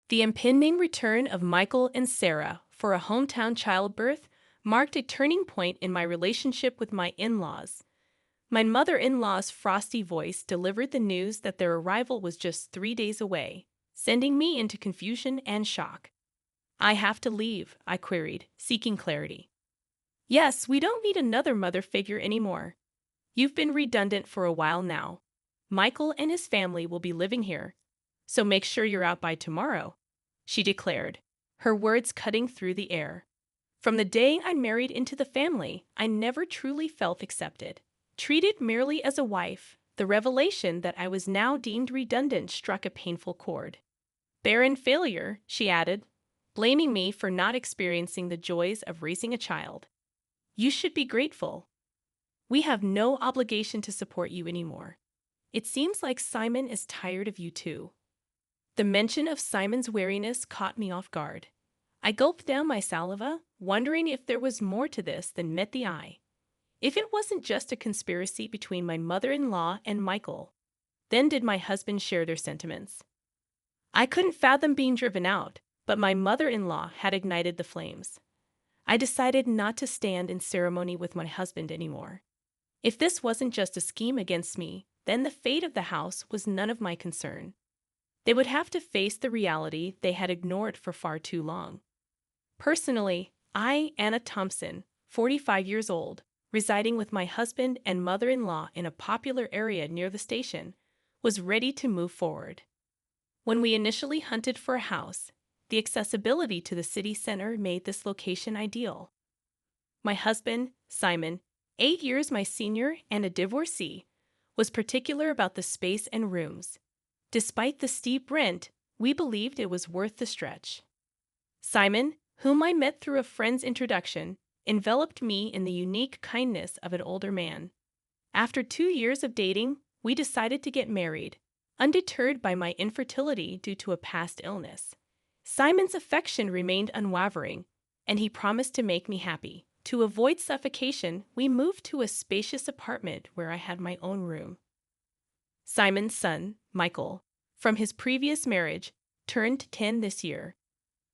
The impending return of Michael and Sarah for a hometown childbirth marked a turning point in my relationship with my in-laws. My mother-in-law's frosty voice delivered the news that their arrival was just 3 days away, sending me into confusion and shock. "I have to leave," I queried, seeking clarity. "Yes, we don't need another mother figure anymore. You've been redundant for a while now. Michael and his family will be living here, so make sure you're out by tomorrow," she declared, her words cutting through the air. From the day I married into the family, I never truly felt accepted. Treated merely as a wife, the revelation that I was now deemed redundant struck a painful chord. "Barren failure," she added, blaming me for not experiencing the joys of raising a child. "You should be grateful. We have no obligation to support you anymore. It seems like Simon is tired of you too." The mention of Simon's weariness caught me off guard. I gulped down my saliva, wondering if there was more to this than met the eye. If it wasn't just a conspiracy between my mother-in-law and Michael, then did my husband share their sentiments? I couldn't fathom being driven out, but my mother-in-law had ignited the flames. I decided not to stand in ceremony with my husband anymore. If this wasn't just a scheme against me, then the fate of the house was none of my concern. They would have to face the reality they had ignored for far too long. Personally, I, Anna Thompson, 45 years old, residing with my husband and mother-in-law in a popular area near the station, was ready to move forward. When we initially hunted for a house, the accessibility to the city center made this location ideal. My husband, Simon, 8 years my senior and a divorcee, was particular about the space and rooms. Despite the steep rent, we believed it was worth the stretch. Simon, whom I met through a friend's introduction, enveloped me in the unique kindness of an older man. After 2 years of dating, we decided to get married, undeterred by my infertility due to a past illness. Simon's affection remained unwavering, and he promised to make me happy. To avoid suffocation, we moved to a spacious apartment where I had my own room. Simon's son, Michael, from his previous marriage, turned 10 this year.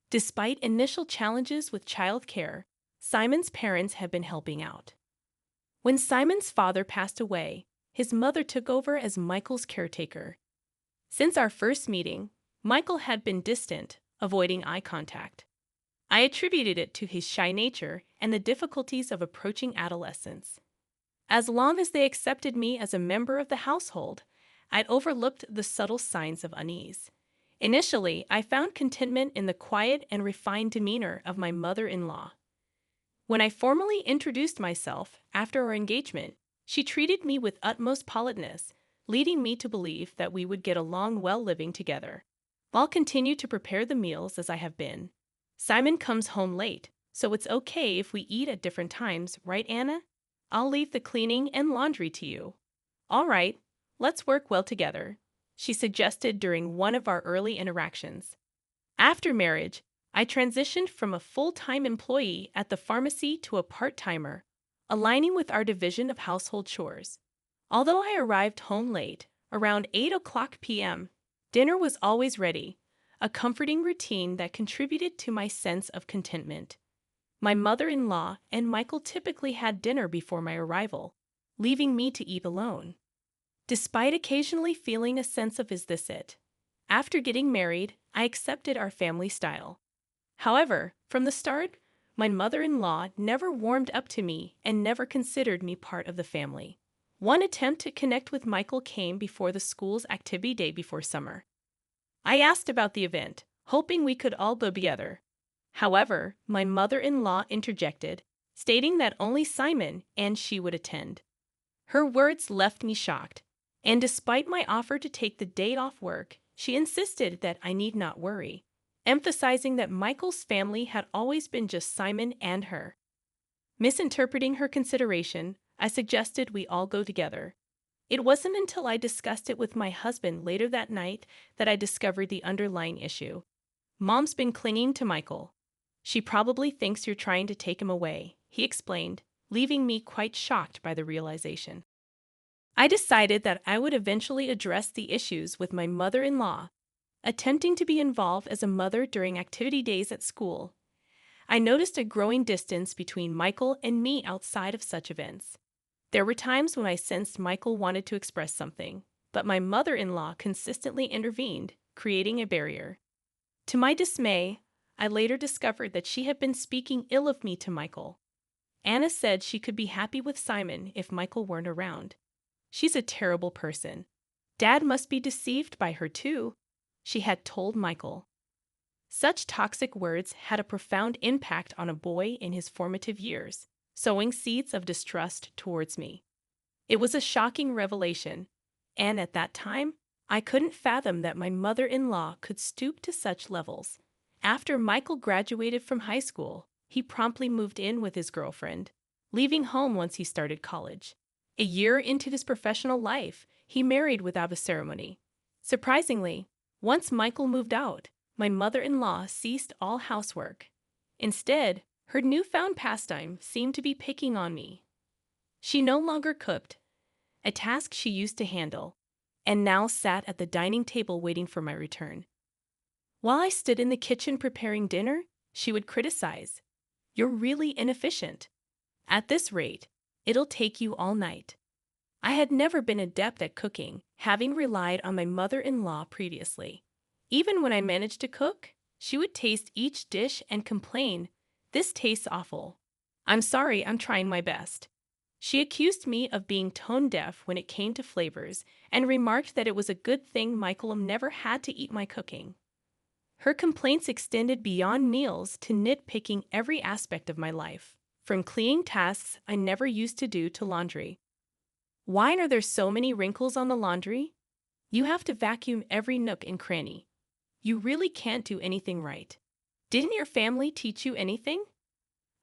Despite initial challenges with childcare, Simon's parents have been helping out. When Simon's father passed away, his mother took over as Michael's caretaker. Since our first meeting, Michael had been distant, avoiding eye contact. I attributed it to his shy nature and the difficulties of approaching adolescence. As long as they accepted me as a member of the household, I'd overlooked the subtle signs of unease. Initially, I found contentment in the quiet and refined demeanor of my mother-in-law. When I formally introduced myself after our engagement, she treated me with utmost politeness, leading me to believe that we would get along well living together. I'll continue to prepare the meals as I have been. Simon comes home late, so it's okay if we eat at different times, right, Anna? I'll leave the cleaning and laundry to you. All right, let's work well together, she suggested during one of our early interactions. After marriage, I transitioned from a full-time employee at the pharmacy to a part-timer, aligning with our division of household chores. Although I arrived home late, around 8 p.m., dinner was always ready, a comforting routine that contributed to my sense of contentment. My mother-in-law and Michael typically had dinner before my arrival, leaving me to eat alone. Despite occasionally feeling a sense of "is this it?" after getting married, I accepted our family style. However, from the start, my mother-in-law never warmed up to me and never considered me part of the family. One attempt to connect with Michael came before the school's activity day before summer. I asked about the event, hoping we could all go together. However, my mother-in-law interjected, stating that only Simon and she would attend. Her words left me shocked, and despite my offer to take the day off work, she insisted that I need not worry, emphasizing that Michael's family had always been just Simon and her. Misinterpreting her consideration, I suggested we all go together. It wasn't until I discussed it with my husband later that night that I discovered the underlying issue. "Mom's been clinging to Michael. She probably thinks you're trying to take him away," he explained, leaving me quite shocked by the realization. I decided that I would eventually address the issues with my mother-in-law, attempting to be involved as a mother during activity days at school. I noticed a growing distance between Michael and me outside of such events. There were times when I sensed Michael wanted to express something, but my mother-in-law consistently intervened, creating a barrier. To my dismay, I later discovered that she had been speaking ill of me to Michael. Anna said she could be happy with Simon if Michael weren't around. She's a terrible person. Dad must be deceived by her too, she had told Michael. Such toxic words had a profound impact on a boy in his formative years, sowing seeds of distrust towards me. It was a shocking revelation, and at that time, I couldn't fathom that my mother-in-law could stoop to such levels. After Michael graduated from high school, he promptly moved in with his girlfriend, leaving home once he started college. A year into his professional life, he married without a ceremony. Surprisingly, once Michael moved out, my mother-in-law ceased all housework. Instead, her newfound pastime seemed to be picking on me. She no longer cooked, a task she used to handle, and now sat at the dining table waiting for my return. While I stood in the kitchen preparing dinner, she would criticize, "You're really inefficient. At this rate, it'll take you all night." I had never been adept at cooking, having relied on my mother-in-law previously. Even when I managed to cook, she would taste each dish and complain, "This tastes awful. I'm sorry, I'm trying my best." She accused me of being tone-deaf when it came to flavors and remarked that it was a good thing Michael never had to eat my cooking. Her complaints extended beyond meals to nitpicking every aspect of my life, from cleaning tasks I never used to do to laundry. "Why are there so many wrinkles on the laundry? You have to vacuum every nook and cranny. You really can't do anything right. Didn't your family teach you anything?"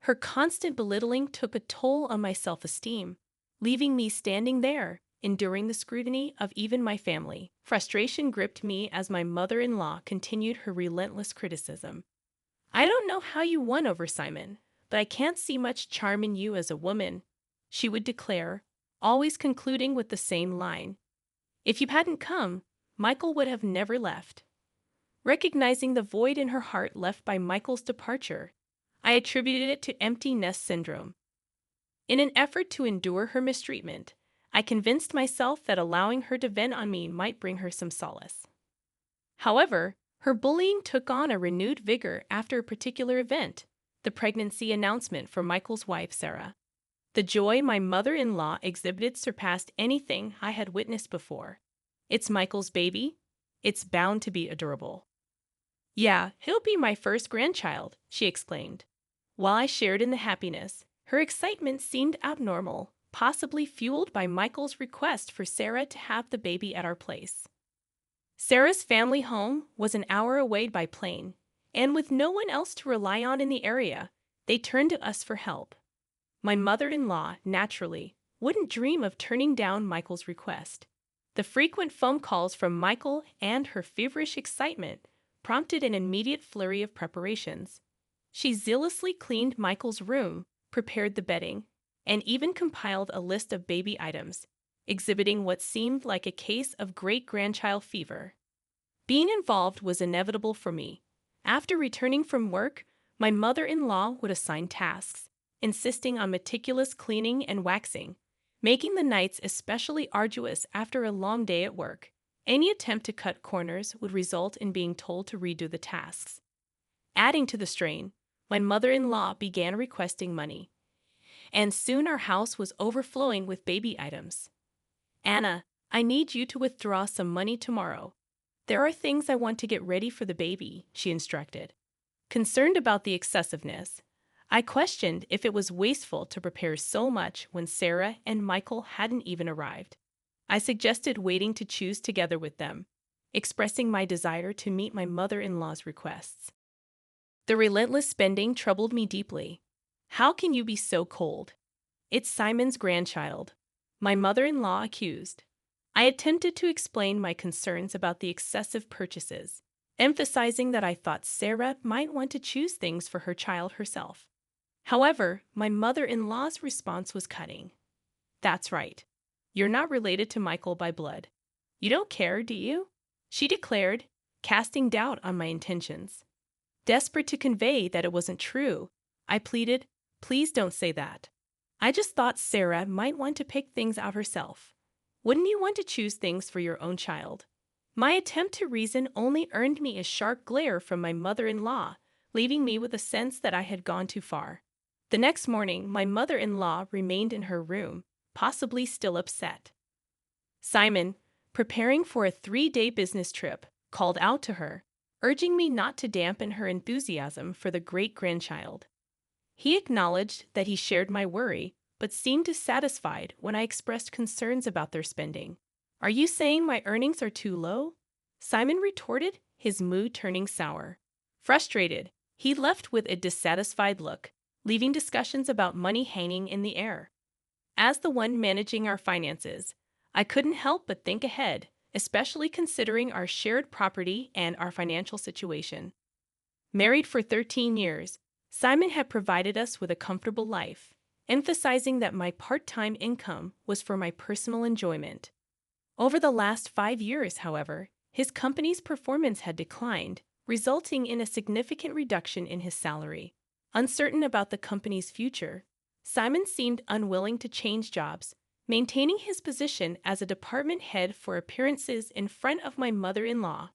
Her constant belittling took a toll on my self-esteem, leaving me standing there, enduring the scrutiny of even my family. Frustration gripped me as my mother-in-law continued her relentless criticism. "I don't know how you won over Simon, but I can't see much charm in you as a woman," she would declare, always concluding with the same line, "If you hadn't come, Michael would have never left." Recognizing the void in her heart left by Michael's departure, I attributed it to empty nest syndrome. In an effort to endure her mistreatment, I convinced myself that allowing her to vent on me might bring her some solace. However, her bullying took on a renewed vigor after a particular event, the pregnancy announcement for Michael's wife, Sarah. The joy my mother-in-law exhibited surpassed anything I had witnessed before. "It's Michael's baby. It's bound to be adorable." "Yeah, he'll be my first grandchild," she exclaimed. While I shared in the happiness, her excitement seemed abnormal, possibly fueled by Michael's request for Sarah to have the baby at our place. Sarah's family home was an hour away by plane, and with no one else to rely on in the area, they turned to us for help. My mother-in-law, naturally, wouldn't dream of turning down Michael's request. The frequent phone calls from Michael and her feverish excitement prompted an immediate flurry of preparations. She zealously cleaned Michael's room, prepared the bedding, and even compiled a list of baby items, exhibiting what seemed like a case of great-grandchild fever. Being involved was inevitable for me. After returning from work, my mother-in-law would assign tasks, insisting on meticulous cleaning and waxing, making the nights especially arduous after a long day at work. Any attempt to cut corners would result in being told to redo the tasks. Adding to the strain, my mother-in-law began requesting money, and soon our house was overflowing with baby items. "Anna, I need you to withdraw some money tomorrow. There are things I want to get ready for the baby," she instructed. Concerned about the excessiveness, I questioned if it was wasteful to prepare so much when Sarah and Michael hadn't even arrived. I suggested waiting to choose together with them, expressing my desire to meet my mother-in-law's requests. The relentless spending troubled me deeply. "How can you be so cold? It's Simon's grandchild," my mother-in-law accused. I attempted to explain my concerns about the excessive purchases, emphasizing that I thought Sarah might want to choose things for her child herself. However, my mother-in-law's response was cutting. "That's right. You're not related to Michael by blood. You don't care, do you?" she declared, casting doubt on my intentions. Desperate to convey that it wasn't true, I pleaded, "Please don't say that. I just thought Sarah might want to pick things out herself. Wouldn't you want to choose things for your own child?" My attempt to reason only earned me a sharp glare from my mother-in-law, leaving me with a sense that I had gone too far. The next morning, my mother-in-law remained in her room, possibly still upset. Simon, preparing for a 3-day business trip, called out to her, urging me not to dampen her enthusiasm for the great-grandchild. He acknowledged that he shared my worry, but seemed dissatisfied when I expressed concerns about their spending. "Are you saying my earnings are too low?" Simon retorted, his mood turning sour. Frustrated, he left with a dissatisfied look, leaving discussions about money hanging in the air. As the one managing our finances, I couldn't help but think ahead, especially considering our shared property and our financial situation. Married for 13 years, Simon had provided us with a comfortable life, emphasizing that my part-time income was for my personal enjoyment. Over the last 5 years, however, his company's performance had declined, resulting in a significant reduction in his salary. Uncertain about the company's future, Simon seemed unwilling to change jobs, maintaining his position as a department head for appearances in front of my mother-in-law.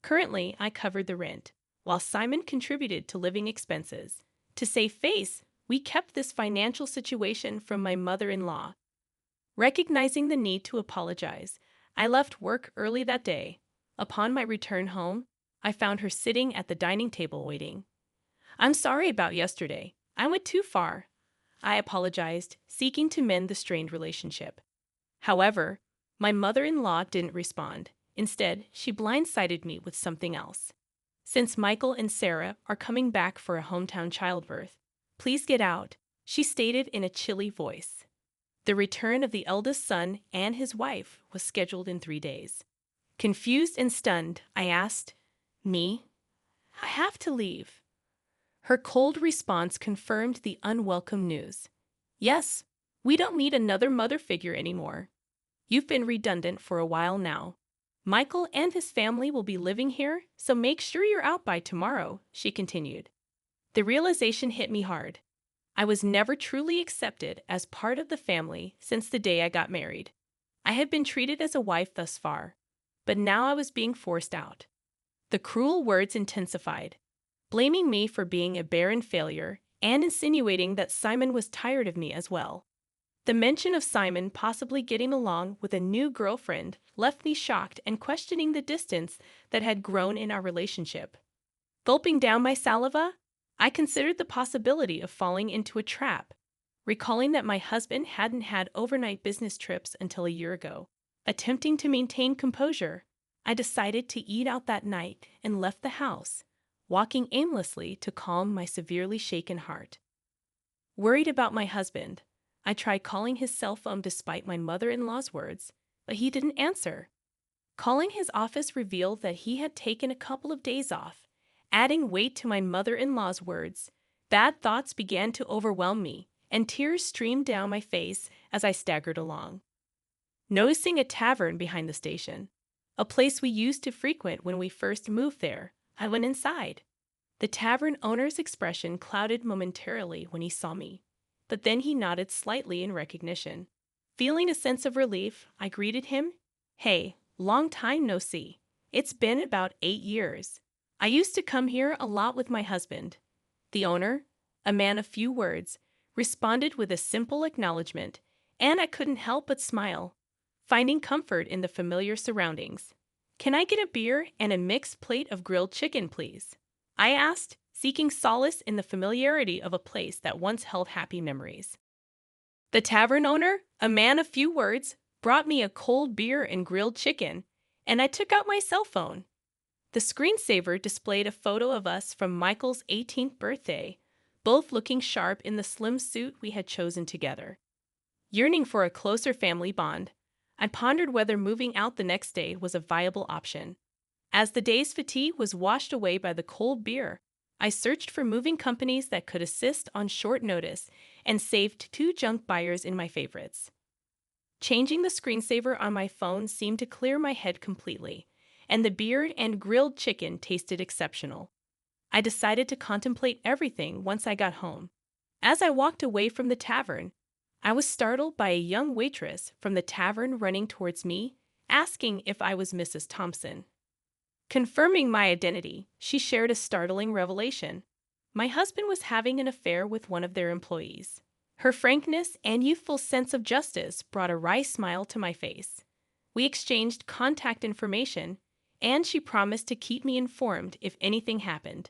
Currently, I covered the rent, while Simon contributed to living expenses. To save face, we kept this financial situation from my mother-in-law. Recognizing the need to apologize, I left work early that day. Upon my return home, I found her sitting at the dining table waiting. "I'm sorry about yesterday. I went too far," I apologized, seeking to mend the strained relationship. However, my mother-in-law didn't respond. Instead, she blindsided me with something else. "Since Michael and Sarah are coming back for a hometown childbirth, please get out," she stated in a chilly voice. The return of the eldest son and his wife was scheduled in 3 days. Confused and stunned, I asked, "Me? I have to leave." Her cold response confirmed the unwelcome news. "Yes, we don't need another mother figure anymore. You've been redundant for a while now. Michael and his family will be living here, so make sure you're out by tomorrow," she continued. The realization hit me hard. I was never truly accepted as part of the family since the day I got married. I had been treated as a wife thus far, but now I was being forced out. The cruel words intensified, blaming me for being a barren failure and insinuating that Simon was tired of me as well. The mention of Simon possibly getting along with a new girlfriend left me shocked and questioning the distance that had grown in our relationship. Gulping down my saliva, I considered the possibility of falling into a trap, recalling that my husband hadn't had overnight business trips until a year ago. Attempting to maintain composure, I decided to eat out that night and left the house, walking aimlessly to calm my severely shaken heart. Worried about my husband, I tried calling his cell phone despite my mother-in-law's words, but he didn't answer. Calling his office revealed that he had taken a couple of days off. Adding weight to my mother-in-law's words, bad thoughts began to overwhelm me, and tears streamed down my face as I staggered along. Noticing a tavern behind the station, a place we used to frequent when we first moved there, I went inside. The tavern owner's expression clouded momentarily when he saw me, but then he nodded slightly in recognition. Feeling a sense of relief, I greeted him. "Hey, long time no see. It's been about 8 years. I used to come here a lot with my husband." The owner, a man of few words, responded with a simple acknowledgement, and I couldn't help but smile, finding comfort in the familiar surroundings. "Can I get a beer and a mixed plate of grilled chicken, please?" I asked, seeking solace in the familiarity of a place that once held happy memories. The tavern owner, a man of few words, brought me a cold beer and grilled chicken, and I took out my cell phone. The screensaver displayed a photo of us from Michael's 18th birthday, both looking sharp in the slim suit we had chosen together. Yearning for a closer family bond, I pondered whether moving out the next day was a viable option. As the day's fatigue was washed away by the cold beer, I searched for moving companies that could assist on short notice and saved 2 junk buyers in my favorites. Changing the screensaver on my phone seemed to clear my head completely, and the beer and grilled chicken tasted exceptional. I decided to contemplate everything once I got home. As I walked away from the tavern, I was startled by a young waitress from the tavern running towards me, asking if I was Mrs. Thompson. Confirming my identity, she shared a startling revelation. My husband was having an affair with one of their employees. Her frankness and youthful sense of justice brought a wry smile to my face. We exchanged contact information, and she promised to keep me informed if anything happened.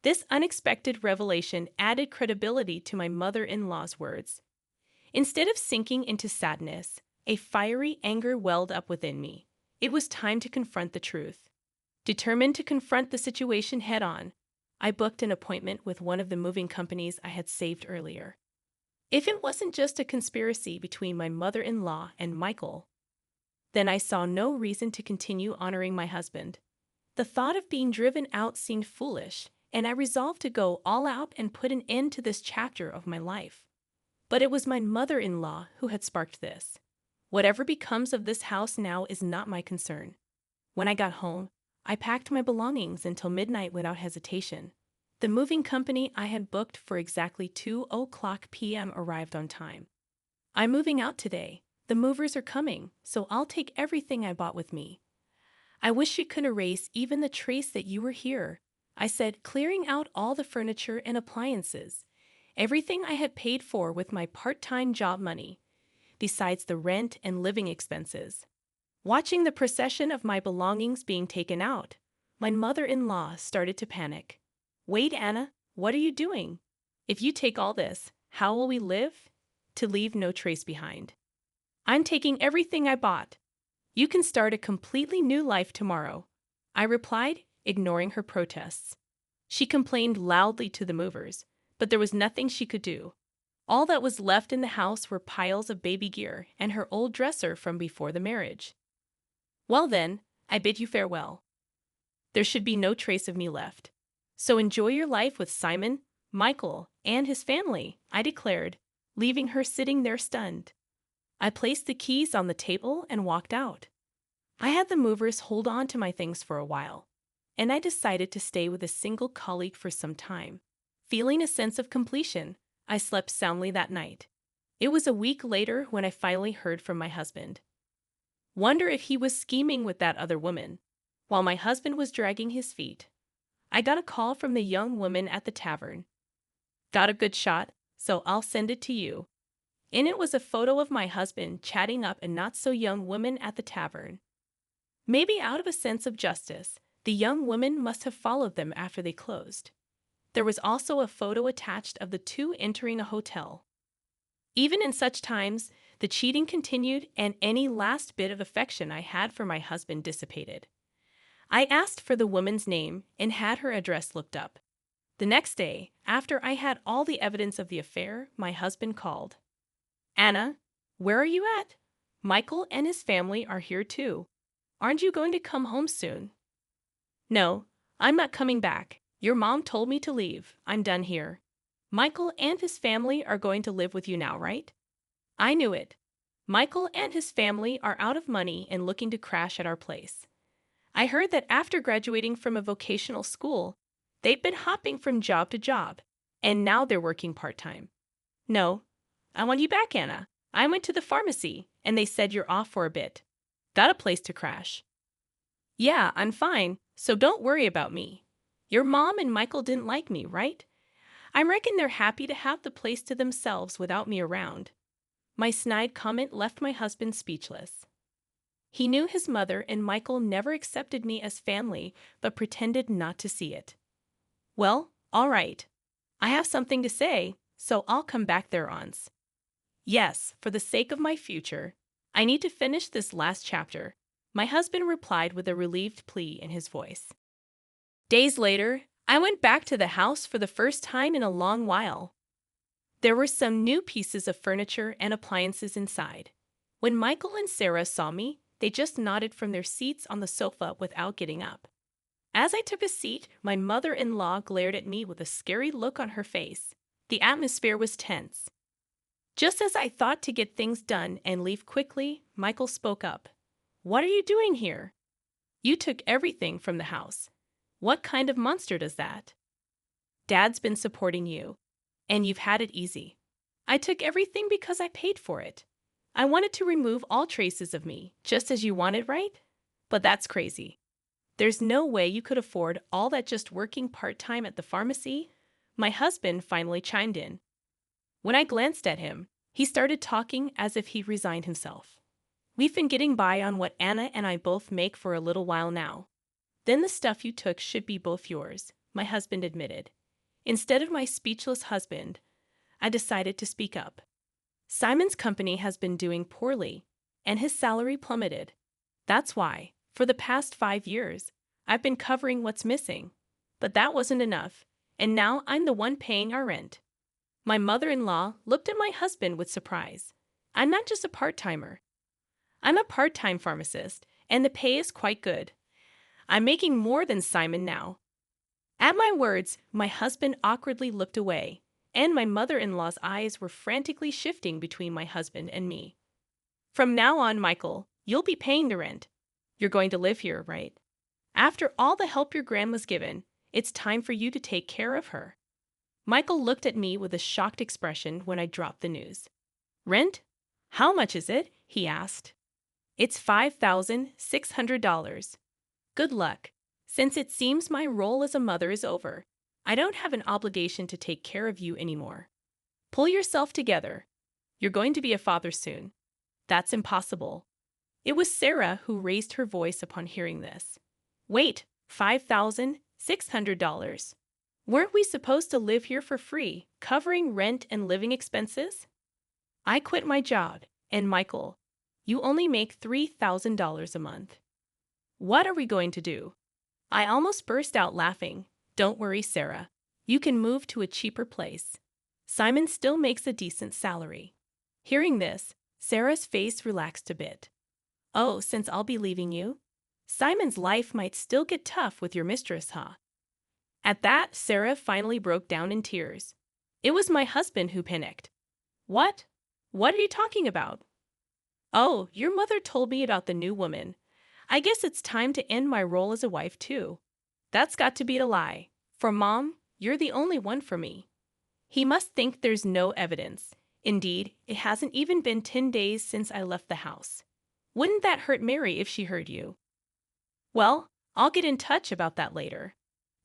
This unexpected revelation added credibility to my mother-in-law's words. Instead of sinking into sadness, a fiery anger welled up within me. It was time to confront the truth. Determined to confront the situation head-on, I booked an appointment with one of the moving companies I had saved earlier. If it wasn't just a conspiracy between my mother-in-law and Michael, then I saw no reason to continue honoring my husband. The thought of being driven out seemed foolish, and I resolved to go all out and put an end to this chapter of my life. But it was my mother-in-law who had sparked this. Whatever becomes of this house now is not my concern. When I got home, I packed my belongings until midnight without hesitation. The moving company I had booked for exactly 2:00 p.m. arrived on time. I'm moving out today. The movers are coming, so I'll take everything I bought with me. I wish you could erase even the trace that you were here, I said, clearing out all the furniture and appliances, everything I had paid for with my part-time job money, besides the rent and living expenses. Watching the procession of my belongings being taken out, my mother-in-law started to panic. Wait, Anna, what are you doing? If you take all this, how will we live? To leave no trace behind. I'm taking everything I bought. You can start a completely new life tomorrow, I replied, ignoring her protests. She complained loudly to the movers, but there was nothing she could do. All that was left in the house were piles of baby gear and her old dresser from before the marriage. Well then, I bid you farewell. There should be no trace of me left. So enjoy your life with Simon, Michael, and his family, I declared, leaving her sitting there stunned. I placed the keys on the table and walked out. I had the movers hold on to my things for a while, and I decided to stay with a single colleague for some time. Feeling a sense of completion, I slept soundly that night. It was a week later when I finally heard from my husband. Wonder if he was scheming with that other woman. While my husband was dragging his feet, I got a call from the young woman at the tavern. Got a good shot, so I'll send it to you. In it was a photo of my husband chatting up a not-so-young woman at the tavern. Maybe out of a sense of justice, the young woman must have followed them after they closed. There was also a photo attached of the two entering a hotel. Even in such times, the cheating continued and any last bit of affection I had for my husband dissipated. I asked for the woman's name and had her address looked up. The next day, after I had all the evidence of the affair, my husband called. Anna, where are you at? Michael and his family are here too. Aren't you going to come home soon? No, I'm not coming back. Your mom told me to leave. I'm done here. Michael and his family are going to live with you now, right? I knew it. Michael and his family are out of money and looking to crash at our place. I heard that after graduating from a vocational school, they've been hopping from job to job, and now they're working part-time. No, I want you back, Anna. I went to the pharmacy, and they said you're off for a bit. Got a place to crash. Yeah, I'm fine, so don't worry about me. Your mom and Michael didn't like me, right? I reckon they're happy to have the place to themselves without me around. My snide comment left my husband speechless. He knew his mother and Michael never accepted me as family, but pretended not to see it. Well, all right. I have something to say, so I'll come back there once. Yes, for the sake of my future. I need to finish this last chapter, my husband replied with a relieved plea in his voice. Days later, I went back to the house for the first time in a long while. There were some new pieces of furniture and appliances inside. When Michael and Sarah saw me, they just nodded from their seats on the sofa without getting up. As I took a seat, my mother-in-law glared at me with a scary look on her face. The atmosphere was tense. Just as I thought to get things done and leave quickly, Michael spoke up. What are you doing here? You took everything from the house. What kind of monster does that? Dad's been supporting you, and you've had it easy. I took everything because I paid for it. I wanted to remove all traces of me, just as you wanted, right? But that's crazy. There's no way you could afford all that just working part-time at the pharmacy. My husband finally chimed in. When I glanced at him, he started talking as if he resigned himself. We've been getting by on what Anna and I both make for a little while now. Then the stuff you took should be both yours, my husband admitted. Instead of my speechless husband, I decided to speak up. Simon's company has been doing poorly, and his salary plummeted. That's why, for the past 5 years, I've been covering what's missing. But that wasn't enough, and now I'm the one paying our rent. My mother-in-law looked at my husband with surprise. I'm not just a part-timer. I'm a part-time pharmacist, and the pay is quite good. I'm making more than Simon now. At my words, my husband awkwardly looked away, and my mother-in-law's eyes were frantically shifting between my husband and me. From now on, Michael, you'll be paying the rent. You're going to live here, right? After all the help your grandma's given, it's time for you to take care of her. Michael looked at me with a shocked expression when I dropped the news. Rent? How much is it? He asked. It's $5,600. Good luck. Since it seems my role as a mother is over, I don't have an obligation to take care of you anymore. Pull yourself together. You're going to be a father soon. That's impossible. It was Sarah who raised her voice upon hearing this. Wait, $5,600? Weren't we supposed to live here for free, covering rent and living expenses? I quit my job, and Michael, you only make $3,000 a month. What are we going to do? I almost burst out laughing. Don't worry, Sarah. You can move to a cheaper place. Simon still makes a decent salary. Hearing this, Sarah's face relaxed a bit. Oh, since I'll be leaving you? Simon's life might still get tough with your mistress, huh? At that, Sarah finally broke down in tears. It was my husband who panicked. What? What are you talking about? Oh, your mother told me about the new woman. I guess it's time to end my role as a wife, too. That's got to be a lie. For Mom, you're the only one for me. He must think there's no evidence. Indeed, it hasn't even been 10 days since I left the house. Wouldn't that hurt Mary if she heard you? Well, I'll get in touch about that later.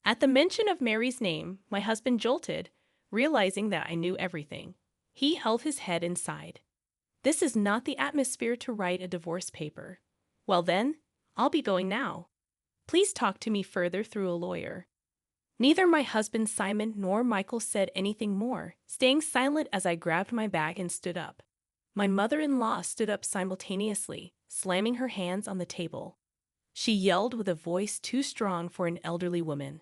At the mention of Mary's name, my husband jolted, realizing that I knew everything. He held his head and sighed. This is not the atmosphere to write a divorce paper. Well then, I'll be going now. Please talk to me further through a lawyer. Neither my husband Simon nor Michael said anything more, staying silent as I grabbed my bag and stood up. My mother-in-law stood up simultaneously, slamming her hands on the table. She yelled with a voice too strong for an elderly woman.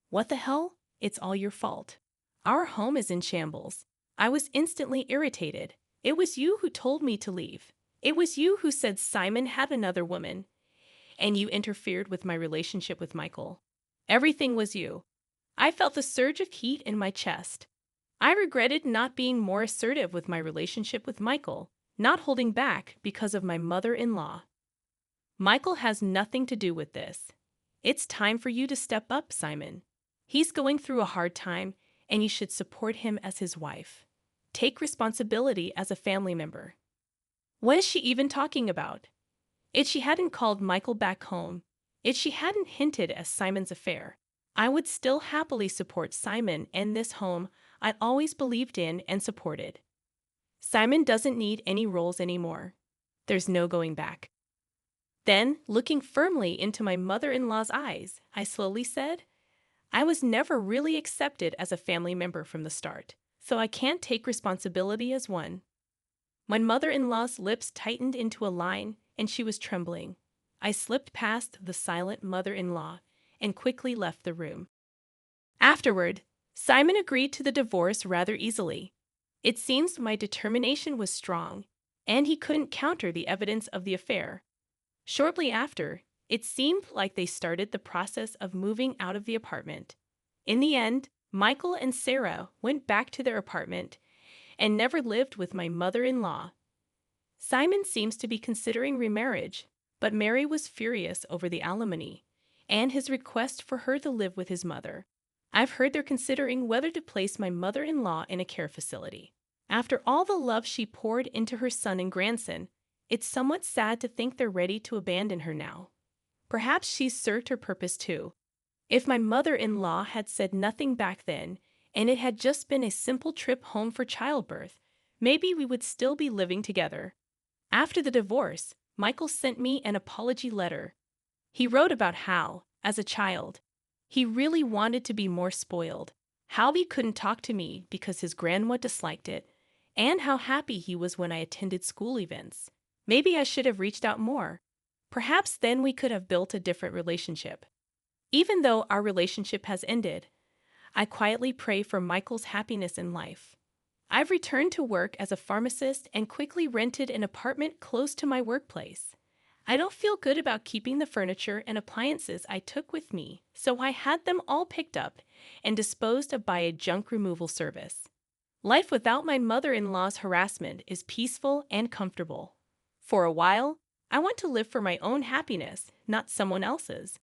What the hell? It's all your fault. Our home is in shambles. I was instantly irritated. It was you who told me to leave. It was you who said Simon had another woman. And you interfered with my relationship with Michael. Everything was you. I felt the surge of heat in my chest. I regretted not being more assertive with my relationship with Michael, not holding back because of my mother-in-law. Michael has nothing to do with this. It's time for you to step up, Simon. He's going through a hard time, and you should support him as his wife. Take responsibility as a family member. What is she even talking about? If she hadn't called Michael back home, if she hadn't hinted at Simon's affair, I would still happily support Simon and this home I always believed in and supported. Simon doesn't need any roles anymore. There's no going back. Then, looking firmly into my mother-in-law's eyes, I slowly said, I was never really accepted as a family member from the start, so I can't take responsibility as one. My mother-in-law's lips tightened into a line, and she was trembling. I slipped past the silent mother-in-law and quickly left the room. Afterward, Simon agreed to the divorce rather easily. It seems my determination was strong, and he couldn't counter the evidence of the affair. Shortly after, it seemed like they started the process of moving out of the apartment. In the end, Michael and Sarah went back to their apartment and never lived with my mother-in-law. Simon seems to be considering remarriage, But Mary was furious over the alimony and his request for her to live with his mother. I've heard they're considering whether to place my mother-in-law in a care facility. After all the love she poured into her son and grandson, it's somewhat sad to think they're ready to abandon her now. Perhaps she's served her purpose too. If my mother-in-law had said nothing back then, and it had just been a simple trip home for childbirth, maybe we would still be living together. After the divorce, Michael sent me an apology letter. He wrote about how, as a child, he really wanted to be more spoiled, how he couldn't talk to me because his grandma disliked it, and how happy he was when I attended school events. Maybe I should have reached out more. Perhaps then we could have built a different relationship. Even though our relationship has ended, I quietly pray for Michael's happiness in life. I've returned to work as a pharmacist and quickly rented an apartment close to my workplace. I don't feel good about keeping the furniture and appliances I took with me, so I had them all picked up and disposed of by a junk removal service. Life without my mother-in-law's harassment is peaceful and comfortable. For a while, I want to live for my own happiness, not someone else's.